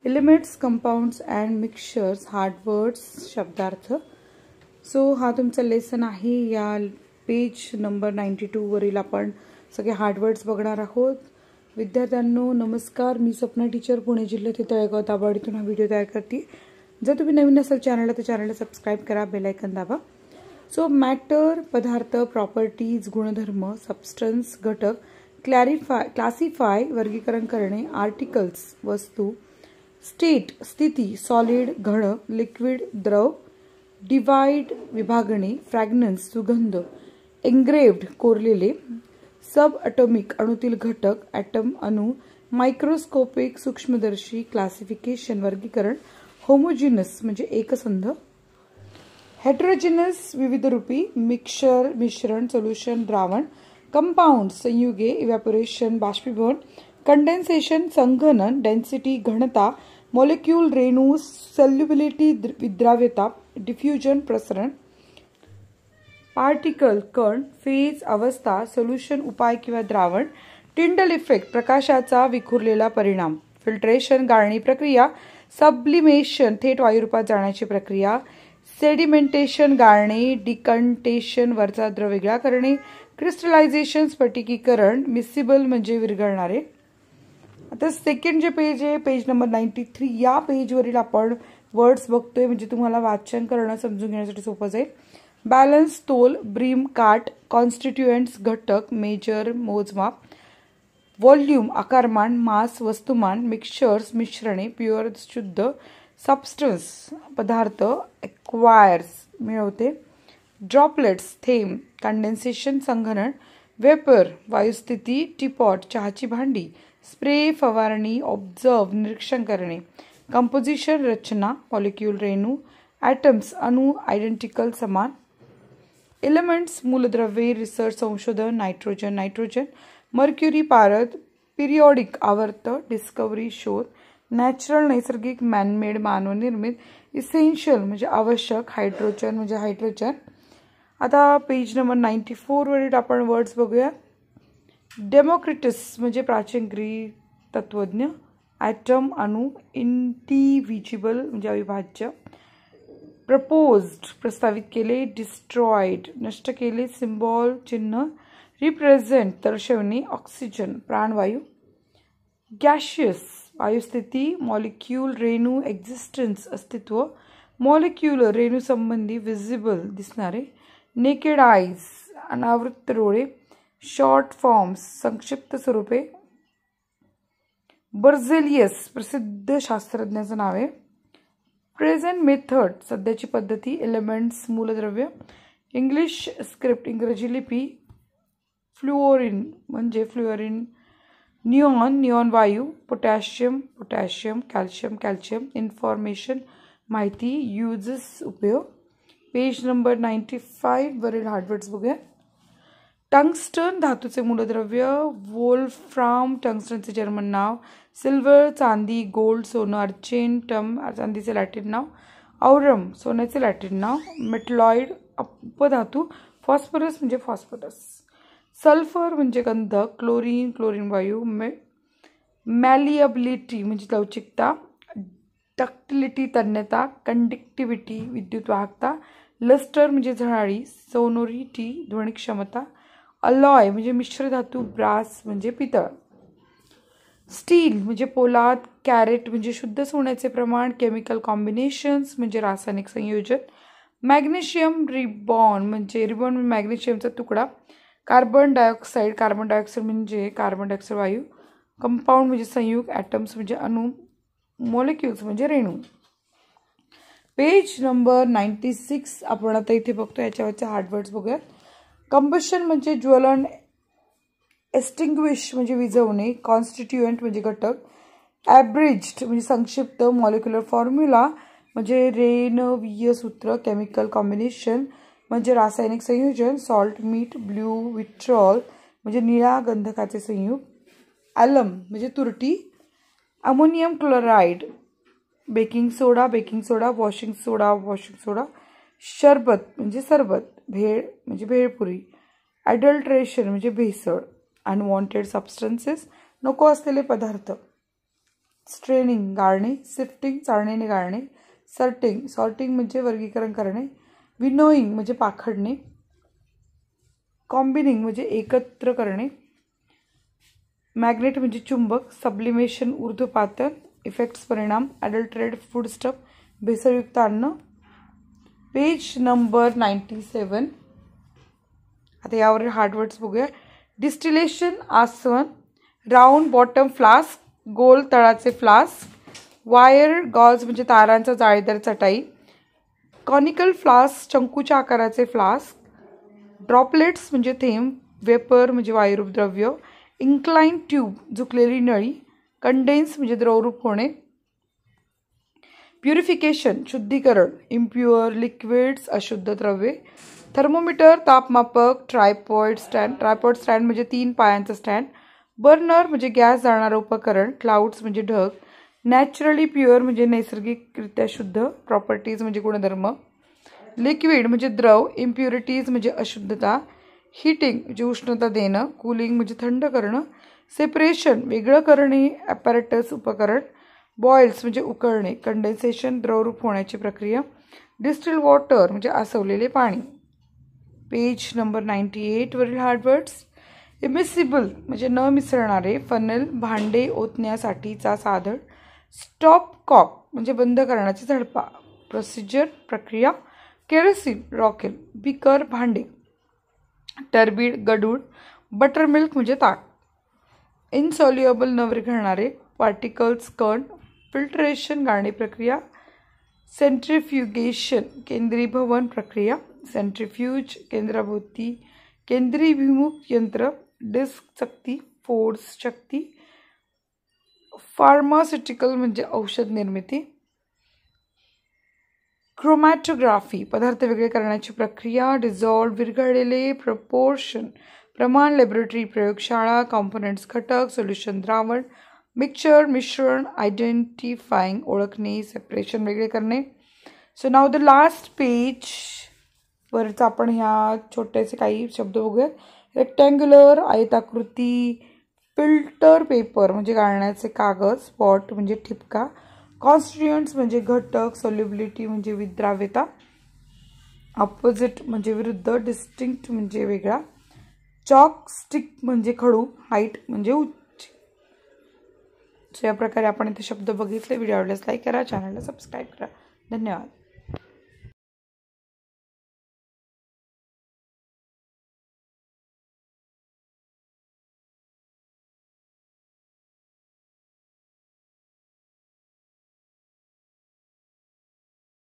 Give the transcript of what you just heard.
Elements, compounds and mixtures, hard words, शब्दार्थ. So हा तुमचा लेसन आहे. या पेज नंबर 92 वरील आपण सगळे हार्ड वर्ड्स बघणार आहोत. विद्यार्थ्यांनो नमस्कार, मी सपना टीचर, पुणे जिल्ह्यातील तळेगाव दाभाडीतून हा व्हिडिओ तयार करते. जर तुम्ही नवीन असाल चॅनलला तर चॅनलला सबस्क्राईब करा, बेल आयकॉन दाबा. सो मॅटर पदार्थ, प्रॉपर्टीज गुणधर्म, सबस्टन्स घटक, क्लासिफाय वर्गीकरण करणे, आर्टिकल्स वस्तू, स्टेट स्थिती, सॉलिड घन, लिक्विड द्रव, डिवाइड विभागणे, फ्रॅग्रन्स सुगंध, एन्ग्रेव्ड कोरलेले, सब अटॉमिक अणुतील घटक, ॲटम अणु, मायक्रोस्कोपिक सूक्ष्मदर्शी, क्लासिफिकेशन वर्गीकरण, होमोजिनस म्हणजे एकसंध, हेटेरोजिनस विविध रूपी, मिक्सचर मिश्रण, सोल्यूशन द्रावण, कंपाउंड संयुगे, इव्हॅपोरेशन बाष्पीभवन, कंडेन्सेशन संघनन, डेन्सिटी घनता, मॉलिक्यूल रेणू, सॉल्युबिलिटी विद्राव्यता, डिफ्यूजन प्रसरण, पार्टिकल कण, फेज अवस्था, सोल्यूशन उपाय किंवा द्रावण, टिंडल इफेक्ट प्रकाशाचा विखुरलेला परिणाम, फिल्ट्रेशन गाळणी प्रक्रिया, सब्लिमेशन थेट वायुरूपात जाण्याची प्रक्रिया, सेडिमेंटेशन गाळणे, डिकंटेशन वरचा द्रव वेगळा करणे, क्रिस्टलायझेशन स्फटिकीकरण, मिसिबल म्हणजे विरघळणारे. आता सेकंड जे पेज आहे, पेज नंबर 93, या पेजवरील आपण वर्ड्स बघतोय म्हणजे तुम्हाला वाचन करणं समजून घेण्यासाठी सोपं जाईल. बॅलन्स तोल, ब्रीम काठ, कॉन्स्टिट्युएंट्स घटक, मेजर मोजमाप, व्हॉल्यूम आकारमान, मास वस्तुमान, मिक्सचर्स मिश्रणे, प्युअर शुद्ध, सबस्टन्स पदार्थ, एक्वायर्स मिळवते, ड्रॉपलेट्स थेंब, कंडेन्सेशन संघनन, वेपर वायुस्थिती, टीपॉट चहाची भांडी, स्प्रे फवारणी, ऑब्झर्व निरीक्षण करणे, कंपोजिशन रचना, मॉलिक्यूल रेणू, ॲटम्स अणु आयडेंटिकल समान, एलिमेंट्स मूलद्रव्ये, रिसर्च संशोधन, नायट्रोजन, मर्क्युरी पारद, पिरियॉडिक आवर्त, डिस्कवरी शोध, नॅचरल नैसर्गिक, मॅनमेड मानवनिर्मित, इसेन्शियल म्हणजे आवश्यक, हायड्रोजन म्हणजे हायड्रोजन. आता पेज नंबर 94 वरील आपण वर्ड्स बघूया. डेमोक्रिटस म्हणजे प्राचीन ग्रीक तत्वज्ञ, ॲटम अणु, इंडिव्हिजिबल म्हणजे अविभाज्य, प्रपोज्ड प्रस्तावित केले, डिस्ट्रॉइड नष्ट केले, सिम्बॉल चिन्ह, रिप्रेझेंट दर्शवणे, ऑक्सिजन प्राणवायू, गॅशियस वायुस्थिती, मॉलिक्यूल रेणू, एक्झिस्टन्स अस्तित्व, मॉलिक्युलर रेणू संबंधी, विजिबल दिसणारे, नेकेड आईज अनावृत डोळे, शॉर्ट फॉर्म्स संक्षिप्त स्वरूपे, बर्झेलियस प्रसिद्ध शास्त्रज्ञाचं नाव आहे, प्रेझेंट मेथड सध्याची पद्धती, एलिमेंट्स मूलद्रव्य, इंग्लिश स्क्रिप्ट इंग्रजी लिपी, फ्लुओरिन म्हणजे फ्लुओरिन, निऑन वायू, पोटॅशियम कॅल्शियम, इन्फॉर्मेशन माहिती, यूजेस उपयोग. पेज नंबर 95 वरील हार्डवर्ड्स बघूया. टंगस्टन धातूचे मूलद्रव्य, वोल्फ्राम टंगस्टनचे जर्मन नाव, सिल्वर चांदी, गोल्ड सोनं, अर्चेंटम चांदीचे लॅटिन नाव, औरम सोन्याचे लॅटिन नाव, मेटलॉइड उपधातू, फॉस्फरस म्हणजे फॉस्फरस, सल्फर म्हणजे गंधक, क्लोरीन वायू, मॅलिएबिलिटी म्हणजे लवचिकता, डक्टिलिटी तन्यता, कंडक्टिव्हिटी विद्युत वाहकता, लस्टर म्हणजे झळाळी, सोनोरिटी ध्वनी क्षमता, अलॉय म्हणजे मिश्र धातू, ब्रास म्हणजे पितळ, स्टील म्हणजे पोलाद, कॅरेट म्हणजे शुद्ध सोन्याचे प्रमाण, केमिकल कॉम्बिनेशन्स म्हणजे रासायनिक संयोजन, मॅग्नेशियम रिबॉन म्हणजे मॅग्नेशियमचा तुकडा, कार्बन डायऑक्साईड म्हणजे कार्बन डायऑक्साईड वायू, कंपाऊंड म्हणजे संयुग, ॲटम्स म्हणजे अणु, मॉलिक्युल्स म्हणजे रेणू. पेज नंबर 96 आपण आता इथे बघतो. याच्यावरचे हार्डवर्ड्स बघूयात. कंबशन म्हणजे ज्वलन, एक्सटिंग्विश म्हणजे विझवणे, कॉन्स्टिट्युएंट म्हणजे घटक, ॲब्रिज्ड म्हणजे संक्षिप्त, मॉलिक्युलर फॉर्म्युला म्हणजे रेणवीय सूत्र, केमिकल कॉम्बिनेशन म्हणजे रासायनिक संयोजन, सॉल्ट मीठ, ब्ल्यू विट्रॉल म्हणजे निळ्या गंधकाचे संयुग, ॲलम म्हणजे तुरटी, अमोनियम क्लोराईड, बेकिंग सोडा, वॉशिंग सोडा, शरबत म्हणजे सरबत, भेळ म्हणजे भेळपुरी, ॲडल्ट्रेशन म्हणजे भेसळ, अनवॉन्टेड सबस्टन्सेस नको असलेले पदार्थ. स्ट्रेनिंग गाळणे, सिफ्टिंग चाळणीने गाळणे, सॉर्टिंग म्हणजे वर्गीकरण करणे, विनोईंग म्हणजे पाखडणे, कॉम्बिनिंग म्हणजे एकत्र करणे, मॅग्नेट म्हणजे चुंबक, सब्लिमेशन ऊर्ध्वपातन, इफेक्ट्स परिणाम, अडल्टरेट फूड स्टफ भेसळयुक्त अन्न. Page number 97. आता यावरील हार्डवर्ड्स बघूया. डिस्टिलेशन आसन, राऊंड बॉटम फ्लास्क गोल तळाचे फ्लास्क, वायर गॉज म्हणजे तारांचा जाळीदार चटाई, कॉनिकल फ्लास्क शंकूच्या आकाराचे फ्लास्क, ड्रॉपलेट्स म्हणजे थेंब, वेपर म्हणजे वायुरूप द्रव्य, इन्क्लाइन ट्यूब झुकलेली नळी, कंडेन्स म्हणजे द्रवरूप होणे, प्युरिफिकेशन शुद्धीकरण, इम्प्युअर लिक्विड्स अशुद्ध द्रव्ये, थर्मोमीटर तापमापक, ट्रायपॉड स्टँड म्हणजे 3 पायांचा स्टँड, बर्नर म्हणजे गॅस जाळणारं उपकरण, क्लाउड्स म्हणजे ढग, नॅचरली प्युअर म्हणजे नैसर्गिकरित्या शुद्ध, प्रॉपर्टीज म्हणजे गुणधर्म, लिक्विड म्हणजे द्रव, इम्प्युरिटीज म्हणजे अशुद्धता, हीटिंग म्हणजे उष्णता देणं, कूलिंग म्हणजे थंड करणं, सेपरेशन वेगळं करणे, ॲपॅरेटस उपकरण, बॉइल्स म्हणजे उकळणे, कंडेन्सेशन द्रवरूप होण्याची प्रक्रिया, डिस्टिल वॉटर म्हणजे आसवलेले पाणी. पेज नंबर 98 वरील हार्डवर्ड्स. इमिसिबल म्हणजे न मिसळणारे, फनेल भांडे ओतण्यासाठीचा साधन, स्टॉप कॉक म्हणजे बंद करण्याची झडपा, प्रोसिजर प्रक्रिया, केरोसिन रॉकेल, बिकर भांडे, टर्बिड गडूळ, बटरमिल्क म्हणजे ताक, इनसॉल्युएबल न विरघळणारे, पार्टिकल्स कण, फिल्ट्रेशन गाळणी प्रक्रिया, सेंट्रिफ्युगेशन केंद्रीभवन प्रक्रिया, सेंट्रिफ्यूज केंद्राभोवती केंद्रीभिमुख यंत्र, डिस्क चकती, फोर्स शक्ती, फार्मास्युटिकल म्हणजे औषध निर्मिती, क्रोमॅटोग्राफी पदार्थ वेगळे करण्याची प्रक्रिया, डिझॉल्व विरघळलेले, प्रपोर्शन प्रमाण, लॅबोरेटरी प्रयोगशाळा, कॉम्पोनंट्स घटक, सोल्युशन द्रावण, मिक्सचर मिश्रण, आयडेंटिफाईंग ओळखणे, सेपरेशन वेगळे करणे. So now the last page वरचं आपण ह्या छोटेसे काही शब्द बघूयात. रेक्टँग्युलर आयताकृती, फिल्टर पेपर म्हणजे गाळण्याचे कागद, स्पॉट म्हणजे ठिपका, कॉन्स्टिट्युएंट्स म्हणजे घटक, सोल्युबिलिटी म्हणजे विद्राव्यता, ऑपोजिट म्हणजे विरुद्ध, डिस्टिंक्ट म्हणजे वेगळा, चॉक स्टिक म्हणजे खडू, हाईट म्हणजे उंची. सो या प्रकारे आपण इथे शब्द बघितले. व्हिडिओ आवडल्यास लाईक करा, चॅनलला सबस्क्राईब करा. धन्यवाद.